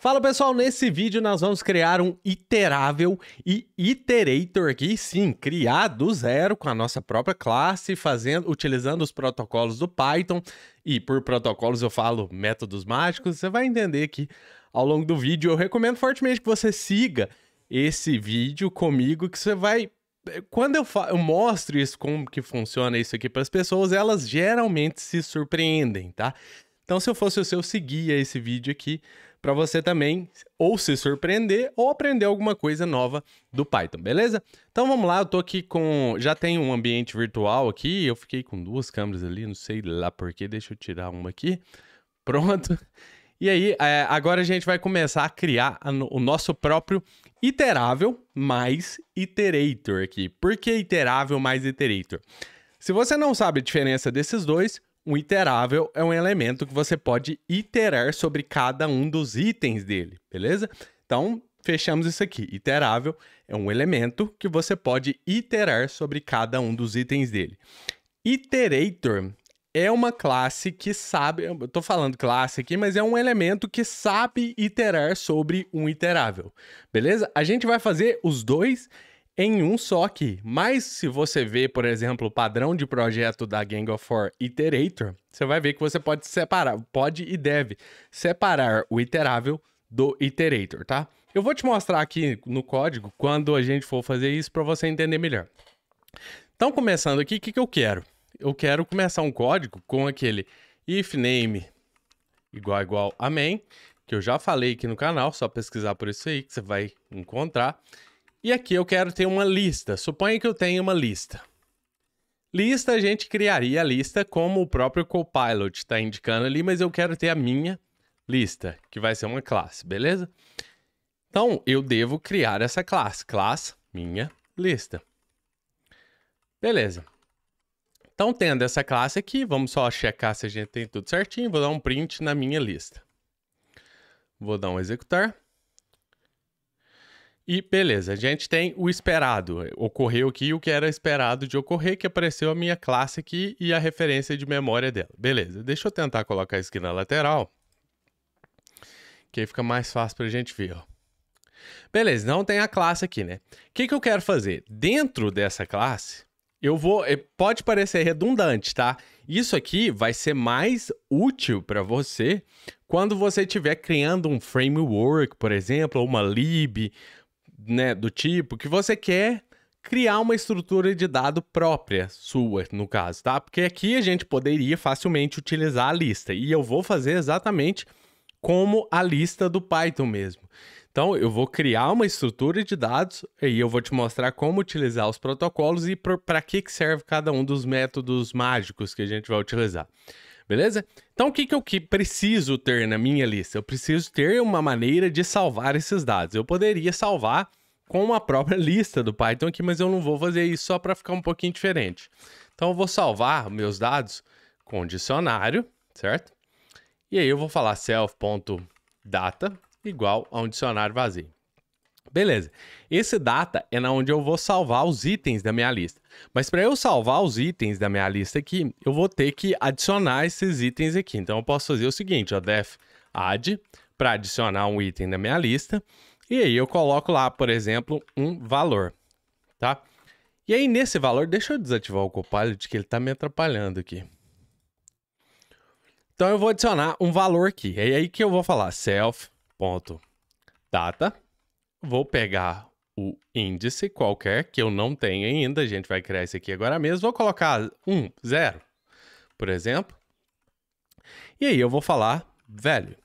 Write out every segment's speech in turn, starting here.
Fala pessoal, nesse vídeo nós vamos criar um iterável e iterator aqui, sim, criar do zero com a nossa própria classe, utilizando os protocolos do Python. E por protocolos eu falo métodos mágicos, você vai entender aqui ao longo do vídeo. Eu recomendo fortemente que você siga esse vídeo comigo, que você vai... Quando eu mostro isso, como que funciona isso aqui para as pessoas, elas geralmente se surpreendem, tá? Então se eu fosse o seu, eu seguia esse vídeo aqui, para você também ou se surpreender ou aprender alguma coisa nova do Python, beleza? Então vamos lá, eu tô aqui com... Já tenho um ambiente virtual aqui, eu fiquei com duas câmeras ali, não sei lá porquê, deixa eu tirar uma aqui. Pronto. E aí, agora a gente vai começar a criar o nosso próprio iterável mais iterator aqui. Por que iterável mais iterator? Se você não sabe a diferença desses dois, um iterável é um elemento que você pode iterar sobre cada um dos itens dele, beleza? Então, fechamos isso aqui. Iterável é um elemento que você pode iterar sobre cada um dos itens dele. Iterator é uma classe que sabe... Eu tô falando classe aqui, mas é um elemento que sabe iterar sobre um iterável, beleza? A gente vai fazer os dois em um só aqui. Mas se você ver, por exemplo, o padrão de projeto da Gang of Four Iterator, você vai ver que você pode separar, pode e deve separar o iterável do iterator, tá? Eu vou te mostrar aqui no código quando a gente for fazer isso para você entender melhor. Então, começando aqui, o que eu quero? Eu quero começar um código com aquele if name igual a main, que eu já falei aqui no canal, só pesquisar por isso aí que você vai encontrar. E aqui eu quero ter uma lista. Suponha que eu tenha uma lista. Lista, a gente criaria a lista como o próprio Copilot está indicando ali, mas eu quero ter a minha lista, que vai ser uma classe, beleza? Então, eu devo criar essa classe. Classe, minha lista. Beleza. Então, tendo essa classe aqui, vamos só checar se a gente tem tudo certinho. Vou dar um print na minha lista. Vou dar um executar. E beleza, a gente tem o esperado. Ocorreu aqui o que era esperado de ocorrer, que apareceu a minha classe aqui e a referência de memória dela. Beleza, deixa eu tentar colocar isso aqui na lateral, que aí fica mais fácil pra gente ver, ó. Beleza, não tem a classe aqui, né? O que eu quero fazer? Dentro dessa classe, eu vou... Pode parecer redundante, tá? Isso aqui vai ser mais útil para você quando você estiver criando um framework, por exemplo, ou uma lib, né, do tipo que você quer criar uma estrutura de dado própria sua, no caso, tá? Porque aqui a gente poderia facilmente utilizar a lista. E eu vou fazer exatamente como a lista do Python mesmo. Então, eu vou criar uma estrutura de dados e eu vou te mostrar como utilizar os protocolos e para que serve cada um dos métodos mágicos que a gente vai utilizar. Beleza? Então, o que eu preciso ter na minha lista? Eu preciso ter uma maneira de salvar esses dados. Eu poderia salvar com a própria lista do Python aqui, mas eu não vou fazer isso só para ficar um pouquinho diferente. Então, eu vou salvar meus dados com dicionário, certo? E aí eu vou falar self.data igual a um dicionário vazio. Beleza, esse data é onde eu vou salvar os itens da minha lista. Mas para eu salvar os itens da minha lista aqui, eu vou ter que adicionar esses itens aqui. Então eu posso fazer o seguinte, ó, def add para adicionar um item na minha lista. E aí eu coloco lá, por exemplo, um valor, tá? E aí nesse valor, deixa eu desativar o Copilot que ele está me atrapalhando aqui. Então eu vou adicionar um valor aqui. É aí que eu vou falar self.data. Vou pegar o índice qualquer, que eu não tenho ainda. A gente vai criar isso aqui agora mesmo. Vou colocar 0, por exemplo. E aí eu vou falar value.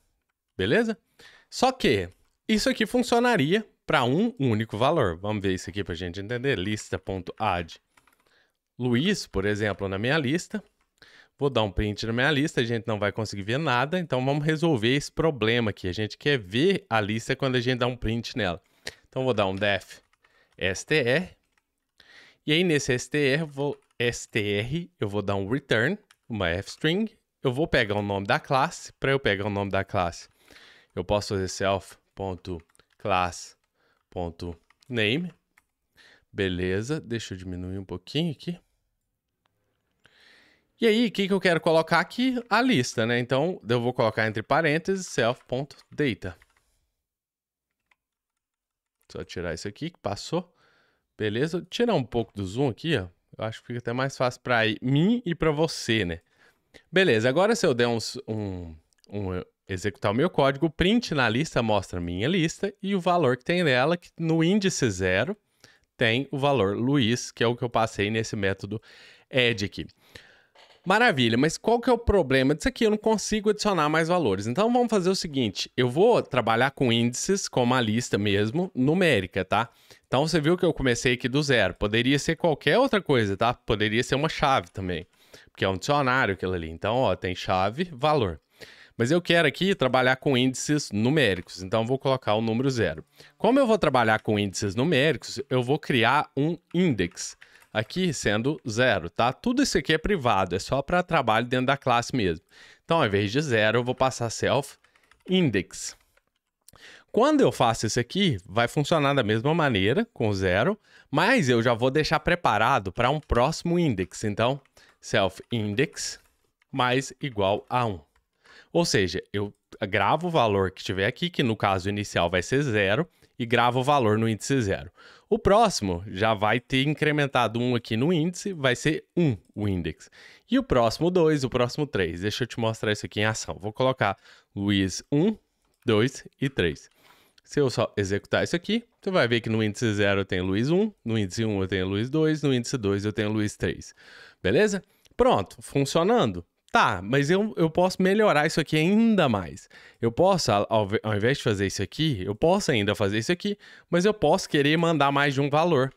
Beleza? Só que isso aqui funcionaria para um único valor. Vamos ver isso aqui para a gente entender. Lista.add Luiz, por exemplo, na minha lista. Vou dar um print na minha lista, a gente não vai conseguir ver nada, então vamos resolver esse problema aqui. A gente quer ver a lista quando a gente dá um print nela. Então vou dar um def str, e aí nesse str eu vou dar um return, uma fstring. Eu vou pegar o nome da classe. Para eu pegar o nome da classe, eu posso fazer self.class.name. Beleza, deixa eu diminuir um pouquinho aqui. E aí, o que eu quero colocar aqui? A lista, né? Então, eu vou colocar entre parênteses self.data. Só tirar isso aqui que passou. Beleza? Vou tirar um pouco do zoom aqui, ó. Eu acho que fica até mais fácil para mim e para você, né? Beleza, agora se eu der executar o meu código, o print na lista mostra a minha lista e o valor que tem nela, que no índice 0 tem o valor Luiz, que é o que eu passei nesse método add aqui. Maravilha, mas qual que é o problema disso aqui? Eu não consigo adicionar mais valores. Então vamos fazer o seguinte, eu vou trabalhar com índices, com uma lista mesmo, numérica, tá? Então você viu que eu comecei aqui do 0. Poderia ser qualquer outra coisa, tá? Poderia ser uma chave também, porque é um dicionário aquilo ali. Então, ó, tem chave, valor. Mas eu quero aqui trabalhar com índices numéricos, então eu vou colocar o número 0. Como eu vou trabalhar com índices numéricos, eu vou criar um index, aqui sendo 0, tá? Tudo isso aqui é privado, é só para trabalho dentro da classe mesmo. Então, ao invés de 0, eu vou passar self index. Quando eu faço isso aqui, vai funcionar da mesma maneira, com 0, mas eu já vou deixar preparado para um próximo index. Então, self index mais igual a 1. Ou seja, eu gravo o valor que tiver aqui, que no caso inicial vai ser 0, e gravo o valor no índice 0. O próximo já vai ter incrementado 1 aqui no índice, vai ser 1 o index. E o próximo 2, o próximo 3. Deixa eu te mostrar isso aqui em ação. Vou colocar Luiz 1, 2 e 3. Se eu só executar isso aqui, você vai ver que no índice 0 eu tenho Luiz 1, no índice 1 eu tenho Luiz 2, no índice 2 eu tenho Luiz 3. Beleza? Pronto, funcionando. Tá, mas eu posso melhorar isso aqui ainda mais. Eu posso, ao invés de fazer isso aqui, eu posso ainda fazer isso aqui, mas eu posso querer mandar mais de um valor.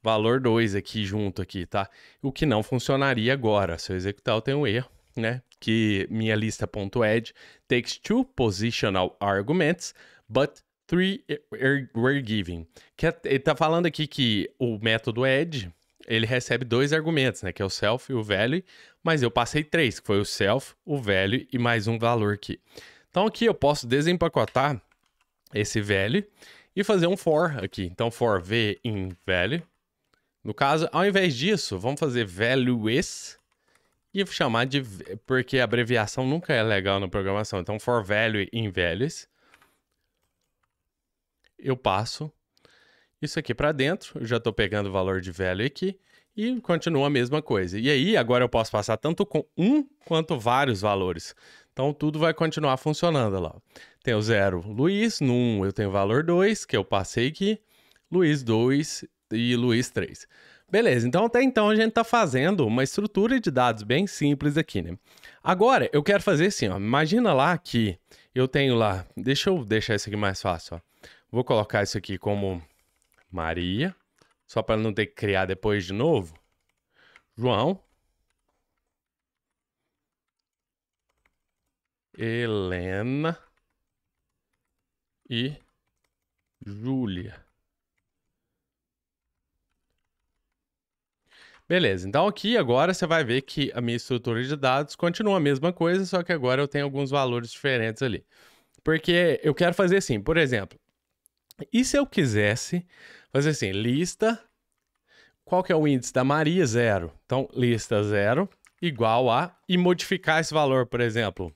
Valor 2 aqui junto aqui, tá? O que não funcionaria agora. Se eu executar, eu tenho um erro, né? Que minha lista.add takes 2 positional arguments, but 3 were given. Ele tá falando aqui que o método add, ele recebe 2 argumentos, né? Que é o self e o value, mas eu passei 3, que foi o self, o value e mais um valor aqui. Então aqui eu posso desempacotar esse value e fazer um for aqui. Então for v in value. No caso, ao invés disso, vamos fazer values e chamar de, porque a abreviação nunca é legal na programação. Então for value in values. Eu passo isso aqui para dentro, eu já estou pegando o valor de value aqui e continua a mesma coisa. E aí, agora eu posso passar tanto com um quanto vários valores. Então, tudo vai continuar funcionando lá. Tem o 0, Luiz, no 1 eu tenho o valor 2, que eu passei aqui, Luiz 2 e Luiz 3. Beleza, então até então a gente está fazendo uma estrutura de dados bem simples aqui, né? Agora, eu quero fazer assim, ó, imagina lá que eu tenho lá, deixa eu deixar isso aqui mais fácil, ó. Vou colocar isso aqui como Maria, só para não ter que criar depois de novo. João. Helena. E Júlia. Beleza, então aqui agora você vai ver que a minha estrutura de dados continua a mesma coisa, só que agora eu tenho alguns valores diferentes ali. Porque eu quero fazer assim, por exemplo, e se eu quisesse fazer assim, lista, qual que é o índice da Maria? 0. Então, lista 0 igual a, e modificar esse valor, por exemplo.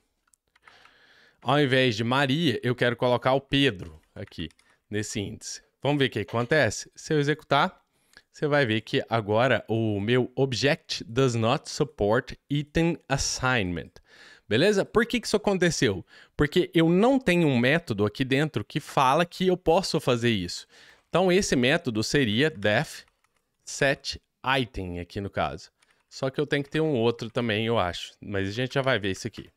Ao invés de Maria, eu quero colocar o Pedro aqui, nesse índice. Vamos ver o que acontece? Se eu executar, você vai ver que agora o meu object does not support item assignment. Beleza? Por que isso aconteceu? Porque eu não tenho um método aqui dentro que fala que eu posso fazer isso. Então, esse método seria def set item aqui no caso. Só que eu tenho que ter um outro também, eu acho. Mas a gente já vai ver isso aqui.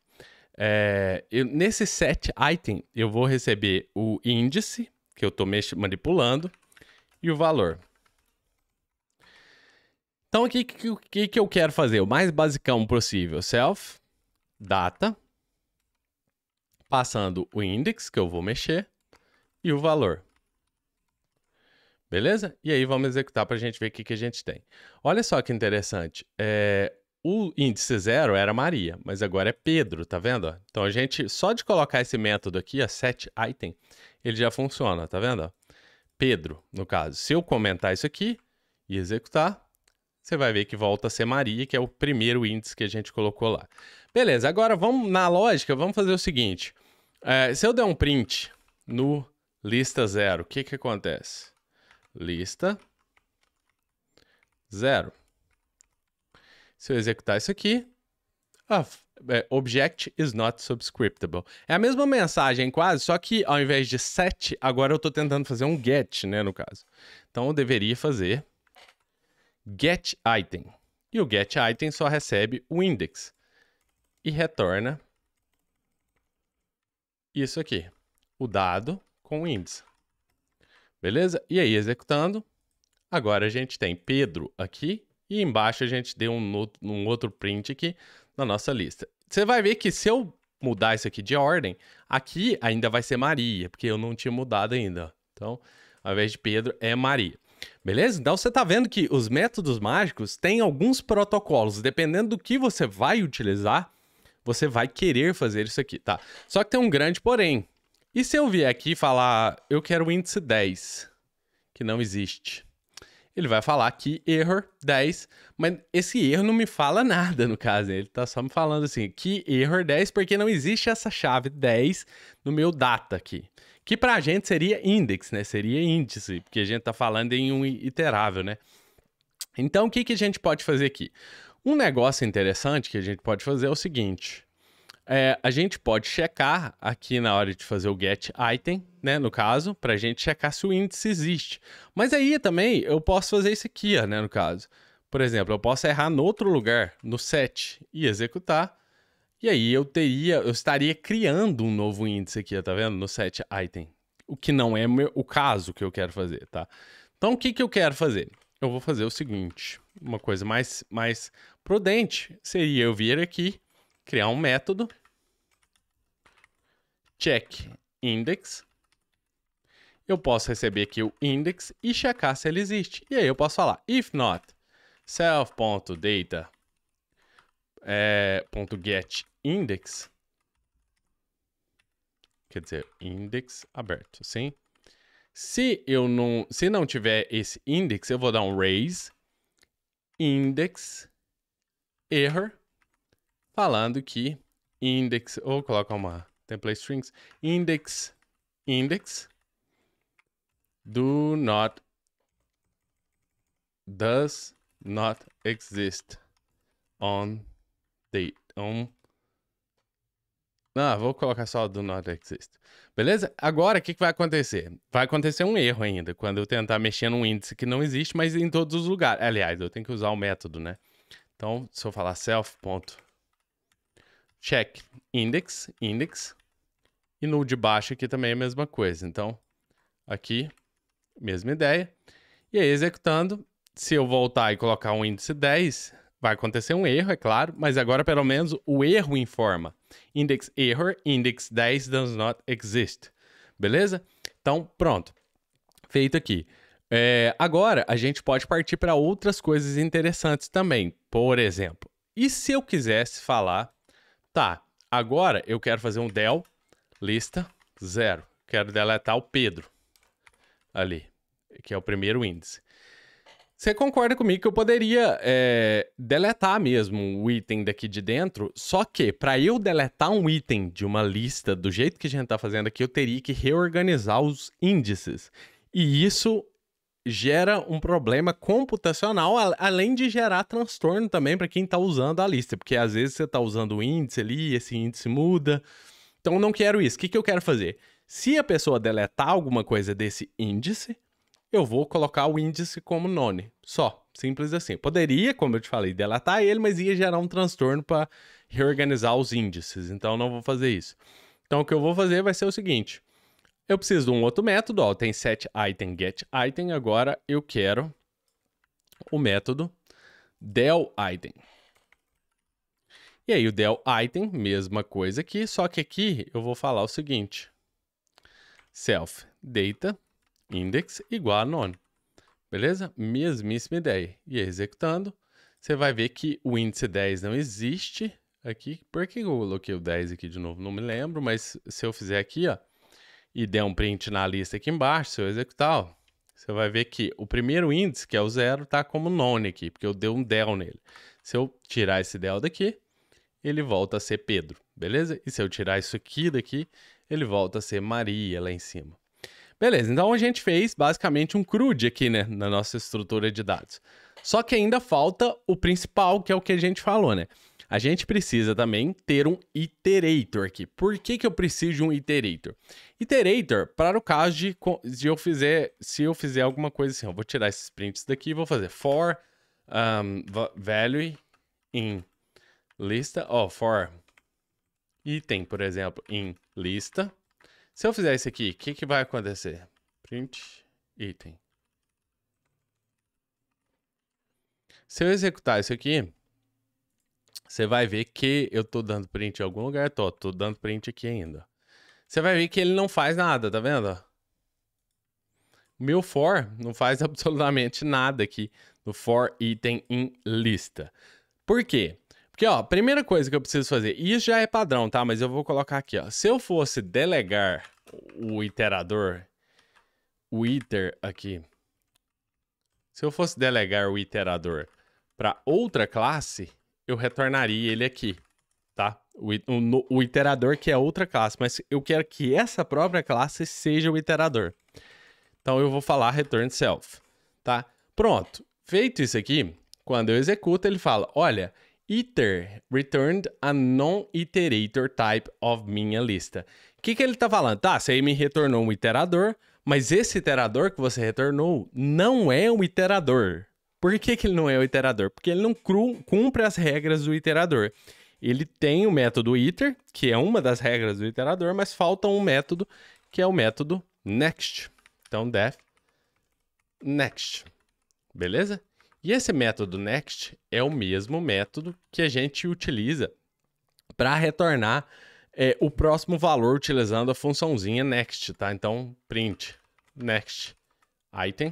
Nesse set item, eu vou receber o índice, que eu estou manipulando, e o valor. Então, o que eu quero fazer? O mais basicão possível. Self, data, passando o index, que eu vou mexer, e o valor. Beleza? E aí vamos executar para a gente ver o que a gente tem. Olha só que interessante. O índice 0 era Maria, mas agora é Pedro, tá vendo? Então, a gente, só de colocar esse método aqui, a setItem, ele já funciona, tá vendo? Pedro, no caso. Se eu comentar isso aqui e executar, você vai ver que volta a ser Maria, que é o primeiro índice que a gente colocou lá. Beleza, agora vamos, na lógica, vamos fazer o seguinte. Se eu der um print no lista 0, o que acontece? lista 0. Se eu executar isso aqui, object is not subscriptable. É a mesma mensagem quase, só que ao invés de set, agora eu estou tentando fazer um get, né, no caso. Então eu deveria fazer get item. E o get item só recebe o index e retorna isso aqui, o dado com o índice. Beleza? E aí, executando, agora a gente tem Pedro aqui e embaixo a gente deu um outro print aqui na nossa lista. Você vai ver que se eu mudar isso aqui de ordem, aqui ainda vai ser Maria, porque eu não tinha mudado ainda. Então, ao invés de Pedro, é Maria. Beleza? Então, você está vendo que os métodos mágicos têm alguns protocolos. Dependendo do que você vai utilizar, você vai querer fazer isso aqui, tá? Só que tem um grande porém. E se eu vier aqui e falar, eu quero o índice 10, que não existe? Ele vai falar aqui error 10, mas esse erro não me fala nada no caso. Ele tá só me falando assim, que error 10, porque não existe essa chave 10 no meu data aqui. Que pra gente seria index, né? Seria índice, porque a gente tá falando em um iterável, né? Então, o que a gente pode fazer aqui? Um negócio interessante que a gente pode fazer é o seguinte. A gente pode checar aqui na hora de fazer o get item, né, no caso, para a gente checar se o índice existe. Mas aí também eu posso fazer isso aqui, ó, né, no caso. Por exemplo, eu posso errar no outro lugar, no set, e executar. E aí eu estaria criando um novo índice aqui, tá vendo? No set item. O que não é o caso que eu quero fazer, tá? Então, o que eu quero fazer? Eu vou fazer o seguinte, uma coisa mais prudente seria eu vir aqui, criar um método, check index. Eu posso receber aqui o index e checar se ele existe. E aí eu posso falar, if not, self.data .get index, quer dizer, index aberto, sim? Se não tiver esse index, eu vou dar um raise index error, falando que index, ou colocar uma template strings, index does not exist on date. Vou colocar só do not exist. Beleza? Agora, o que vai acontecer? Vai acontecer um erro ainda, quando eu tentar mexer num índice que não existe, mas em todos os lugares. Aliás, eu tenho que usar o método, né? Então, se eu falar self.check index, e no de baixo aqui também é a mesma coisa. Então, aqui, mesma ideia. E aí, executando, se eu voltar e colocar um índice 10, vai acontecer um erro, é claro, mas agora pelo menos o erro informa. Index error, index 10 does not exist. Beleza? Então, pronto. Feito aqui. Agora, a gente pode partir para outras coisas interessantes também. Por exemplo, e se eu quisesse falar, tá, agora eu quero fazer um del lista 0. Quero deletar o Pedro ali, que é o primeiro índice. Você concorda comigo que eu poderia deletar mesmo o item daqui de dentro, só que para eu deletar um item de uma lista do jeito que a gente está fazendo aqui, eu teria que reorganizar os índices. E isso gera um problema computacional, além de gerar transtorno também para quem está usando a lista, porque às vezes você está usando o índice ali, esse índice muda. Então, eu não quero isso. O que eu quero fazer? Se a pessoa deletar alguma coisa desse índice, eu vou colocar o índice como none. Só. Simples assim. Poderia, como eu te falei, deletar ele, mas ia gerar um transtorno para reorganizar os índices. Então, eu não vou fazer isso. Então, o que eu vou fazer vai ser o seguinte. Eu preciso de um outro método. Ó, tem set item, get item. Agora, eu quero o método del item. E aí, o del item, mesma coisa aqui, só que aqui eu vou falar o seguinte. Self data index igual a none. Beleza? Mesmíssima ideia. E aí, executando, você vai ver que o índice 10 não existe aqui. Por que eu coloquei o 10 aqui de novo? Não me lembro, mas se eu fizer aqui, ó, e der um print na lista aqui embaixo, se eu executar, ó, você vai ver que o primeiro índice, que é o 0, tá como none aqui, porque eu dei um del nele. Se eu tirar esse del daqui, ele volta a ser Pedro, beleza? E se eu tirar isso aqui daqui, ele volta a ser Maria lá em cima. Beleza, então a gente fez basicamente um CRUD aqui, né, na nossa estrutura de dados. Só que ainda falta o principal, que é o que a gente falou, né? A gente precisa também ter um iterator aqui. Por que que eu preciso de um iterator? Iterator, para o caso de se eu fizer alguma coisa assim, eu vou tirar esses prints daqui e vou fazer for value in lista, for item, por exemplo, em lista. Se eu fizer isso aqui, o que que vai acontecer? Print item. Se eu executar isso aqui, você vai ver que eu tô dando print em algum lugar, tô dando print aqui ainda. Você vai ver que ele não faz nada, tá vendo? Meu for não faz absolutamente nada aqui no for item em lista. Por quê? Porque, ó, a primeira coisa que eu preciso fazer, e isso já é padrão, tá? Mas eu vou colocar aqui, ó. Se eu fosse delegar o iterador, o iter aqui, se eu fosse delegar o iterador para outra classe, eu retornaria ele aqui, tá? O iterador que é outra classe, mas eu quero que essa própria classe seja o iterador. Então eu vou falar return self, tá? Pronto. Feito isso aqui, quando eu executo, ele fala, olha, iter returned a non-iterator type of minha lista. O que que ele tá falando? Tá, você aí me retornou um iterador, mas esse iterador que você retornou não é um iterador. Por que que ele não é o iterador? Porque ele não cumpre as regras do iterador. Ele tem o método iter, que é uma das regras do iterador, mas falta um método, que é o método next. Então, def next. Beleza? E esse método next é o mesmo método que a gente utiliza para retornar o próximo valor utilizando a funçãozinha next, tá? Então, print next item.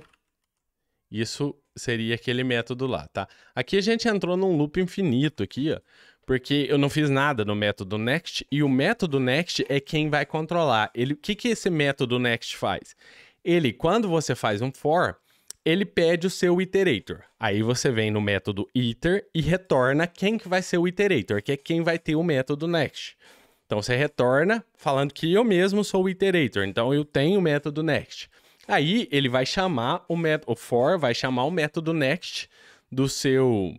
Isso seria aquele método lá, tá? Aqui a gente entrou num loop infinito aqui, ó, porque eu não fiz nada no método next e o método next é quem vai controlar. O que que esse método next faz? Ele, quando você faz um for, ele pede o seu iterator. Aí você vem no método iter e retorna quem que vai ser o iterator, que é quem vai ter o método next. Então você retorna falando que eu mesmo sou o iterator, então eu tenho o método next. Aí ele vai chamar o for vai chamar o método next do seu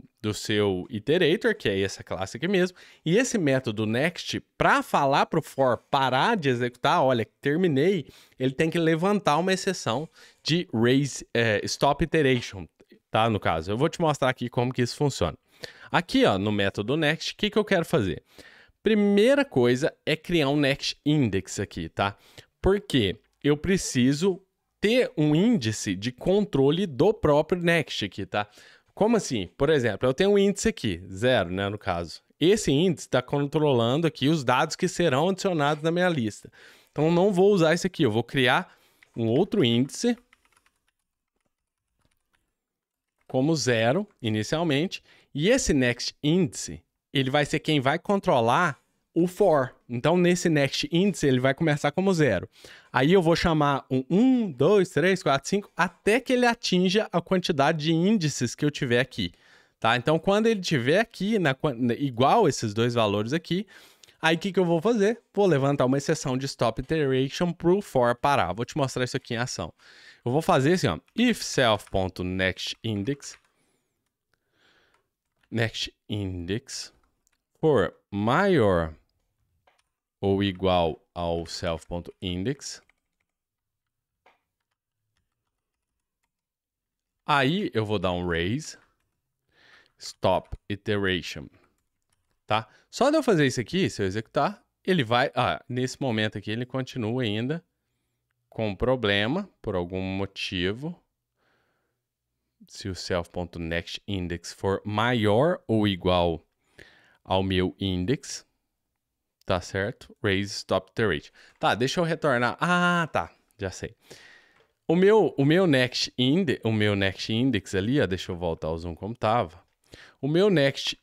iterator, que é essa classe aqui mesmo. E esse método next, para falar para o for parar de executar, olha, terminei, ele tem que levantar uma exceção de stop iteration, tá? No caso, eu vou te mostrar aqui como que isso funciona. Aqui, ó, no método next, o que que eu quero fazer? Primeira coisa é criar um next index aqui, tá? Porque eu preciso ter um índice de controle do próprio next aqui, tá? Como assim? Por exemplo, eu tenho um índice aqui, 0, né, no caso. Esse índice está controlando aqui os dados que serão adicionados na minha lista. Então, eu não vou usar esse aqui, eu vou criar um outro índice como 0, inicialmente. E esse next índice, ele vai ser quem vai controlar o for. Então, nesse next índice, ele vai começar como 0. Aí eu vou chamar um 1, 2, 3, 4, 5, até que ele atinja a quantidade de índices que eu tiver aqui. Tá? Então, quando ele tiver aqui, igual esses dois valores aqui, aí o que que eu vou fazer? Vou levantar uma exceção de stop iteration para o for parar. Vou te mostrar isso aqui em ação. Eu vou fazer assim, ó, if self.nextIndex for maior ou igual ao self.index. Aí eu vou dar um raise stop iteration, tá? Só de eu fazer isso aqui, se eu executar, ele vai, nesse momento aqui ele continua ainda com problema por algum motivo. Se o self.nextIndex for maior ou igual ao meu index, tá certo? Raise stop iteration. Tá, deixa eu retornar. Ah, tá, já sei. O meu next index ali, ó, deixa eu voltar ao zoom como tava. O meu next,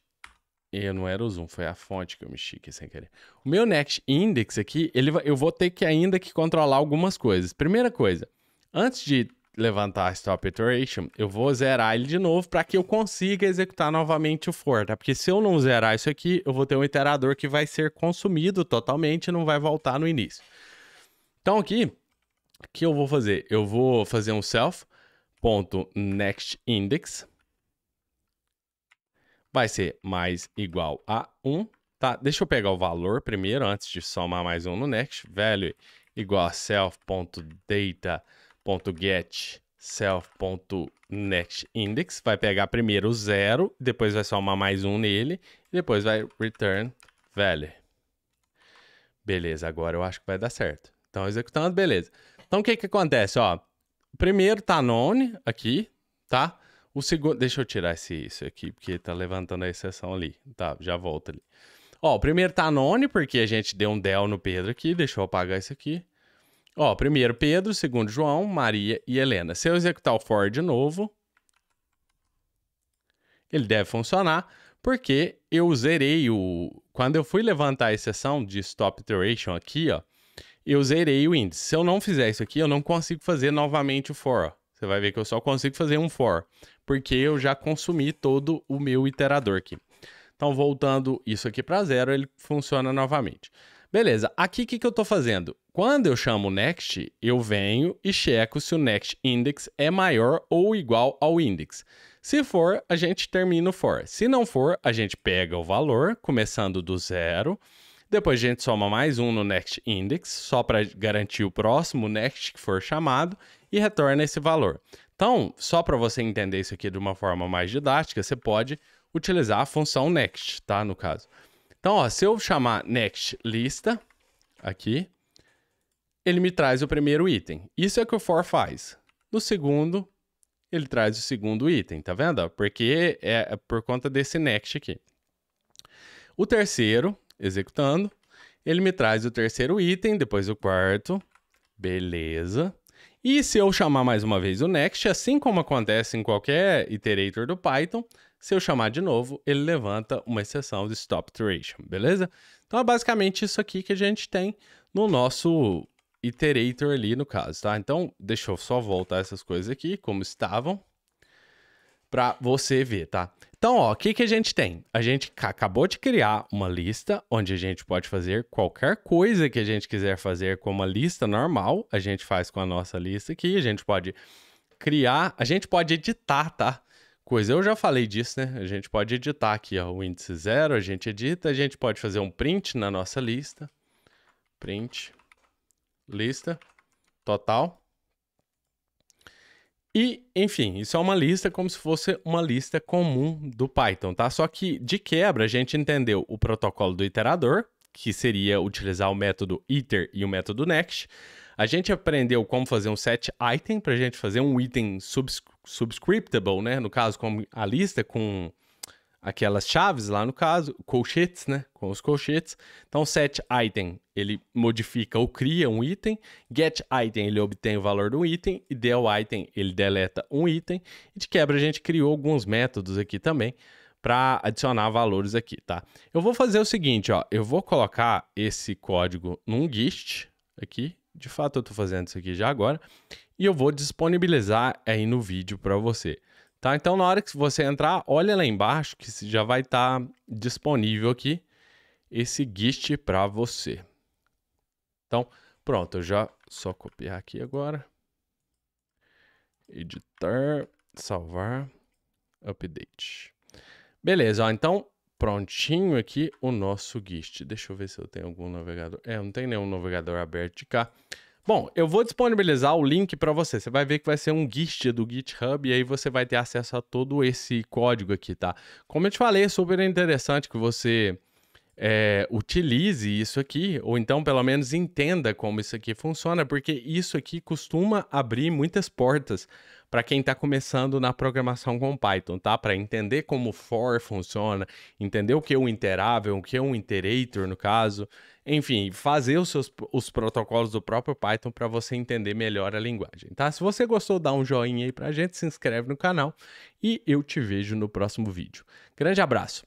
não era o zoom, foi a fonte que eu mexi aqui sem querer. O meu next index aqui, eu vou ter que ainda que controlar algumas coisas. Primeira coisa, antes de levantar a stop iteration, eu vou zerar ele de novo para que eu consiga executar novamente o for, tá? Porque se eu não zerar isso aqui, eu vou ter um iterador que vai ser consumido totalmente e não vai voltar no início. Então aqui, O que eu vou fazer? Eu vou fazer um self.nextIndex. Vai ser mais igual a 1. Tá? Deixa eu pegar o valor primeiro, antes de somar mais um no next. Value igual a self.data.get self.nextIndex. Vai pegar primeiro o 0, depois vai somar mais um nele, e depois vai return value. Beleza, agora eu acho que vai dar certo. Então, executando, beleza. Então, o que que acontece? Ó, o primeiro tá none aqui, tá? O segundo... Deixa eu tirar isso aqui, porque tá levantando a exceção ali. Tá, já volta ali. Ó, o primeiro tá none, porque a gente deu um del no Pedro aqui. Deixa eu apagar isso aqui. Ó, primeiro Pedro, segundo João, Maria e Helena. Se eu executar o for de novo, ele deve funcionar, porque eu zerei o... Quando eu fui levantar a exceção de stop iteration aqui, ó, eu zerei o índice. Se eu não fizer isso aqui, eu não consigo fazer novamente o for. Ó. Você vai ver que eu só consigo fazer um for, porque eu já consumi todo o meu iterador aqui. Então, voltando isso aqui para 0, ele funciona novamente. Beleza, aqui o que eu estou fazendo? Quando eu chamo next, eu venho e checo se o next index é maior ou igual ao index. Se for, a gente termina o for. Se não for, a gente pega o valor, começando do 0. Depois a gente soma mais um no next index, só para garantir o próximo next que for chamado, e retorna esse valor. Então, só para você entender isso aqui de uma forma mais didática, você pode utilizar a função next, tá? No caso. Então, ó, se eu chamar next lista, aqui, ele me traz o primeiro item. Isso é o que o for faz. No segundo, ele traz o segundo item, tá vendo? Porque é por conta desse next aqui. O terceiro, executando, ele me traz o terceiro item, depois o quarto, beleza. E se eu chamar mais uma vez o next, assim como acontece em qualquer iterator do Python, se eu chamar de novo, ele levanta uma exceção de stop iteration, beleza? Então é basicamente isso aqui que a gente tem no nosso iterator ali no caso, tá? Então deixa eu só voltar essas coisas aqui, como estavam, para você ver, tá? Então, ó, o que que a gente tem? A gente acabou de criar uma lista onde a gente pode fazer qualquer coisa que a gente quiser fazer com uma lista normal. A gente faz com a nossa lista aqui. A gente pode criar, a gente pode editar, tá? Coisa, eu já falei disso, né? A gente pode editar aqui, ó, o índice 0, a gente edita. A gente pode fazer um print na nossa lista. Print, lista, total. E, enfim, isso é uma lista como se fosse uma lista comum do Python, tá? Só que, de quebra, a gente entendeu o protocolo do iterador, que seria utilizar o método iter e o método next. A gente aprendeu como fazer um set item, para a gente fazer um item subscriptable, né? No caso, como a lista com aquelas chaves lá no caso, colchetes, né? Com os colchetes. Então, set item, ele modifica ou cria um item. Get item, ele obtém o valor do item. E del item, ele deleta um item. E de quebra, a gente criou alguns métodos aqui também para adicionar valores aqui, tá? Eu vou fazer o seguinte, ó. Eu vou colocar esse código num gist aqui. De fato, eu estou fazendo isso aqui já agora. E eu vou disponibilizar aí no vídeo para você. Tá? Então, na hora que você entrar, olha lá embaixo que já vai estar disponível aqui esse gist para você. Então, pronto, eu já só copiar aqui agora. Editar, salvar, update. Beleza, ó, então prontinho aqui o nosso gist. Deixa eu ver se eu tenho algum navegador. Eu não tenho nenhum navegador aberto de cá. Bom, eu vou disponibilizar o link para você. Você vai ver que vai ser um gist do GitHub e aí você vai ter acesso a todo esse código aqui, tá? Como eu te falei, é super interessante que você utilize isso aqui, ou então pelo menos entenda como isso aqui funciona, porque isso aqui costuma abrir muitas portas para quem está começando na programação com Python, tá? Para entender como for funciona, entender o que é um iterável, o que é um iterator no caso, enfim, fazer os protocolos do próprio Python para você entender melhor a linguagem, tá? Se você gostou, dá um joinha aí pra gente, se inscreve no canal e eu te vejo no próximo vídeo. Grande abraço!